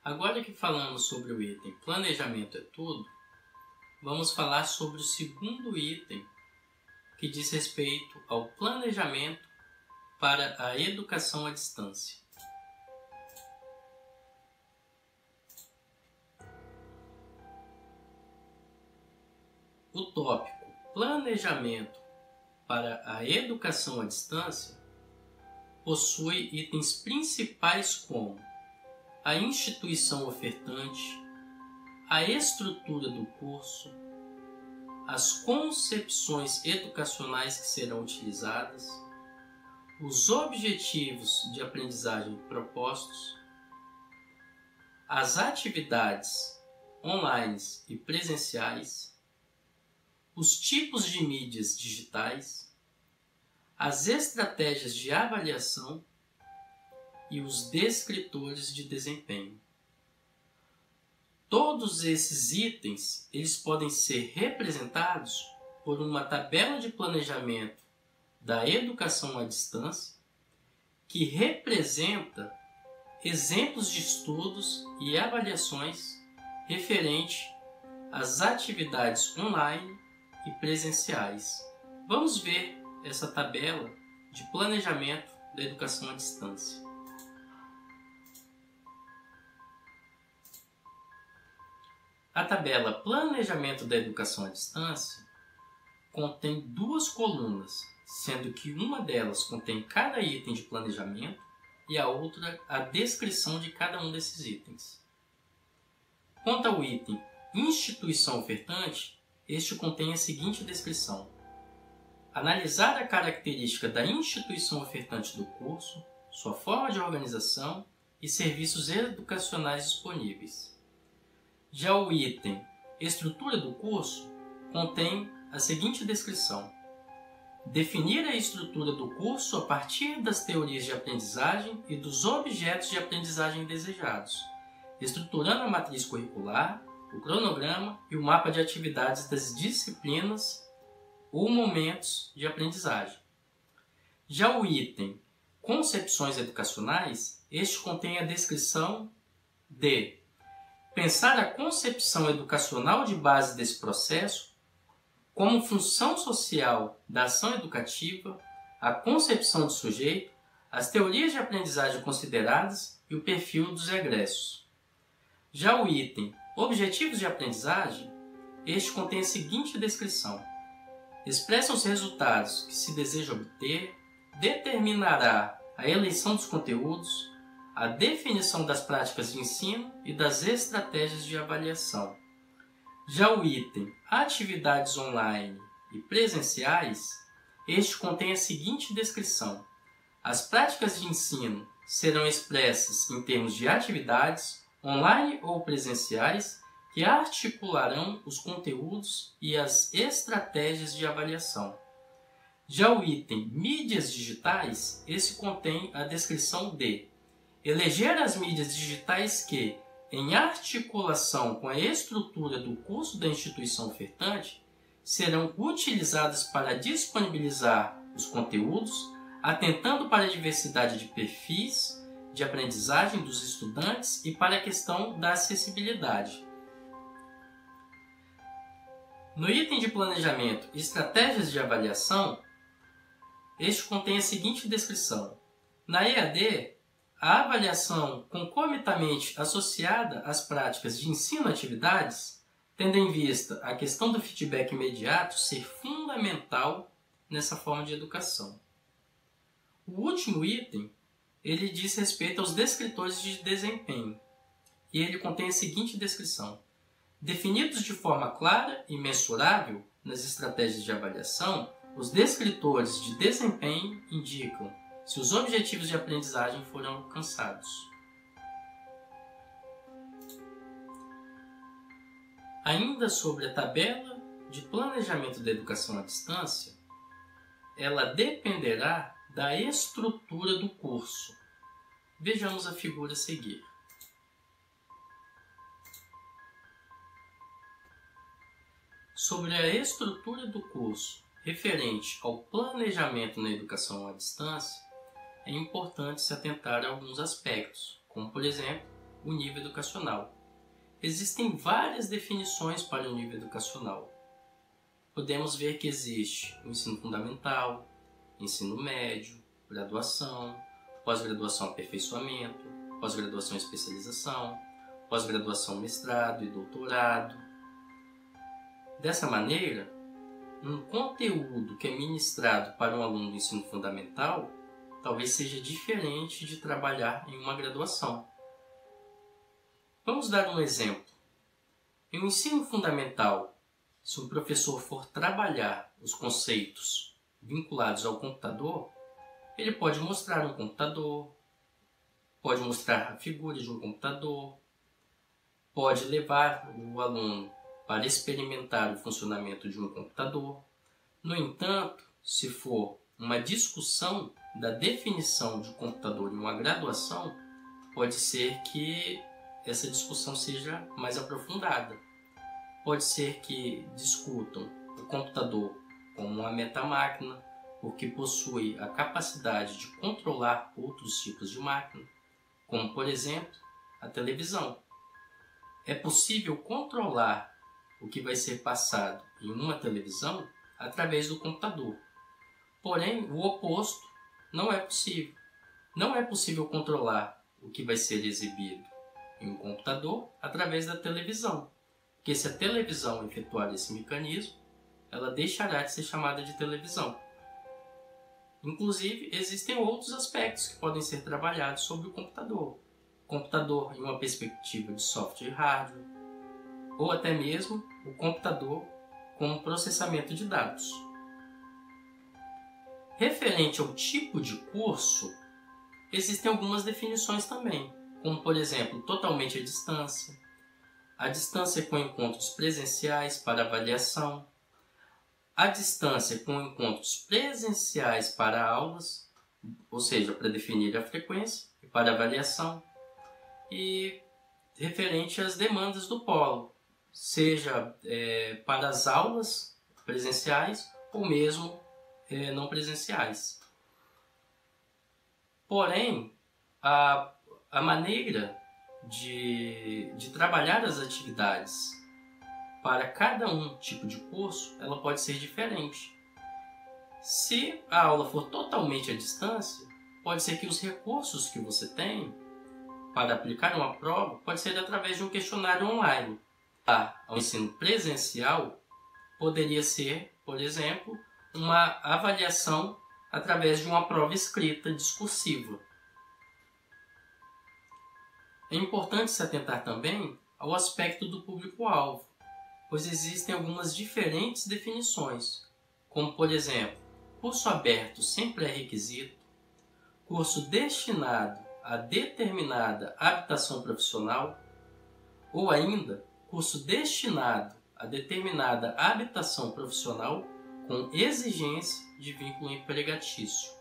Agora que falamos sobre o item Planejamento é Tudo, vamos falar sobre o segundo item, que diz respeito ao planejamento para a educação à distância. O tópico Planejamento para a educação à distância possui itens principais como a instituição ofertante, a estrutura do curso, as concepções educacionais que serão utilizadas, os objetivos de aprendizagem propostos, as atividades online e presenciais, os tipos de mídias digitais, as estratégias de avaliação e os descritores de desempenho. Todos esses itens eles podem ser representados por uma tabela de planejamento da educação à distância que representa exemplos de estudos e avaliações referente às atividades online e presenciais. Vamos ver essa tabela de planejamento da educação à distância. A tabela Planejamento da Educação à Distância contém duas colunas, sendo que uma delas contém cada item de planejamento e a outra a descrição de cada um desses itens. Quanto ao item Instituição Ofertante, este contém a seguinte descrição: analisar a característica da instituição ofertante do curso, sua forma de organização e serviços educacionais disponíveis. Já o item Estrutura do curso contém a seguinte descrição: definir a estrutura do curso a partir das teorias de aprendizagem e dos objetos de aprendizagem desejados, estruturando a matriz curricular, o cronograma e o mapa de atividades das disciplinas ou momentos de aprendizagem. Já o item Concepções educacionais, este contém a descrição de pensar a concepção educacional de base desse processo como função social da ação educativa, a concepção de sujeito, as teorias de aprendizagem consideradas e o perfil dos egressos. Já o item Objetivos de aprendizagem, este contém a seguinte descrição: expressa os resultados que se deseja obter, determinará a eleição dos conteúdos, a definição das práticas de ensino e das estratégias de avaliação. Já o item Atividades online e presenciais, este contém a seguinte descrição: as práticas de ensino serão expressas em termos de atividades online ou presenciais que articularão os conteúdos e as estratégias de avaliação. Já o item Mídias digitais, esse contém a descrição de eleger as mídias digitais que, em articulação com a estrutura do curso da instituição ofertante, serão utilizadas para disponibilizar os conteúdos, atentando para a diversidade de perfis de aprendizagem dos estudantes e para a questão da acessibilidade. No item de planejamento Estratégias de avaliação, este contém a seguinte descrição: na EAD, a avaliação concomitamente associada às práticas de ensino-atividades, tendo em vista a questão do feedback imediato ser fundamental nessa forma de educação. O último item, ele diz respeito aos descritores de desempenho, e ele contém a seguinte descrição: definidos de forma clara e mensurável nas estratégias de avaliação, os descritores de desempenho indicam se os objetivos de aprendizagem foram alcançados. Ainda sobre a tabela de planejamento da educação à distância, ela dependerá da estrutura do curso. Vejamos a figura a seguir. Sobre a estrutura do curso referente ao planejamento na educação à distância, é importante se atentar a alguns aspectos, como por exemplo, o nível educacional. Existem várias definições para o nível educacional. Podemos ver que existe o ensino fundamental, ensino médio, graduação, pós-graduação aperfeiçoamento, pós-graduação especialização, pós-graduação mestrado e doutorado. Dessa maneira, um conteúdo que é ministrado para um aluno do ensino fundamental talvez seja diferente de trabalhar em uma graduação. Vamos dar um exemplo. Em um ensino fundamental, se um professor for trabalhar os conceitos vinculados ao computador, ele pode mostrar um computador, pode mostrar a figura de um computador, pode levar o aluno para experimentar o funcionamento de um computador. No entanto, se for uma discussão da definição de computador em uma graduação, pode ser que essa discussão seja mais aprofundada. Pode ser que discutam o computador como uma metamáquina, porque possui a capacidade de controlar outros tipos de máquina, como por exemplo a televisão. É possível controlar o que vai ser passado em uma televisão através do computador. Porém, o oposto não é possível. Não é possível controlar o que vai ser exibido em um computador através da televisão. Porque se a televisão efetuar esse mecanismo, ela deixará de ser chamada de televisão. Inclusive, existem outros aspectos que podem ser trabalhados sobre o computador. Computador em uma perspectiva de software e hardware, ou até mesmo o computador como processamento de dados. Referente ao tipo de curso, existem algumas definições também, como por exemplo, totalmente à distância com encontros presenciais para avaliação, à distância com encontros presenciais para aulas, ou seja, para definir a frequência e para avaliação, e referente às demandas do polo, seja para as aulas presenciais ou mesmo não presenciais. Porém, a maneira de trabalhar as atividades para cada tipo de curso, ela pode ser diferente. Se a aula for totalmente à distância, pode ser que os recursos que você tem para aplicar uma prova pode ser através de um questionário online. Ao ensino presencial, poderia ser, por exemplo, uma avaliação através de uma prova escrita discursiva. É importante se atentar também ao aspecto do público-alvo, pois existem algumas diferentes definições, como por exemplo, curso aberto sem pré-requisito, curso destinado a determinada habilitação profissional, ou ainda curso destinado a determinada habilitação profissional com exigência de vínculo empregatício.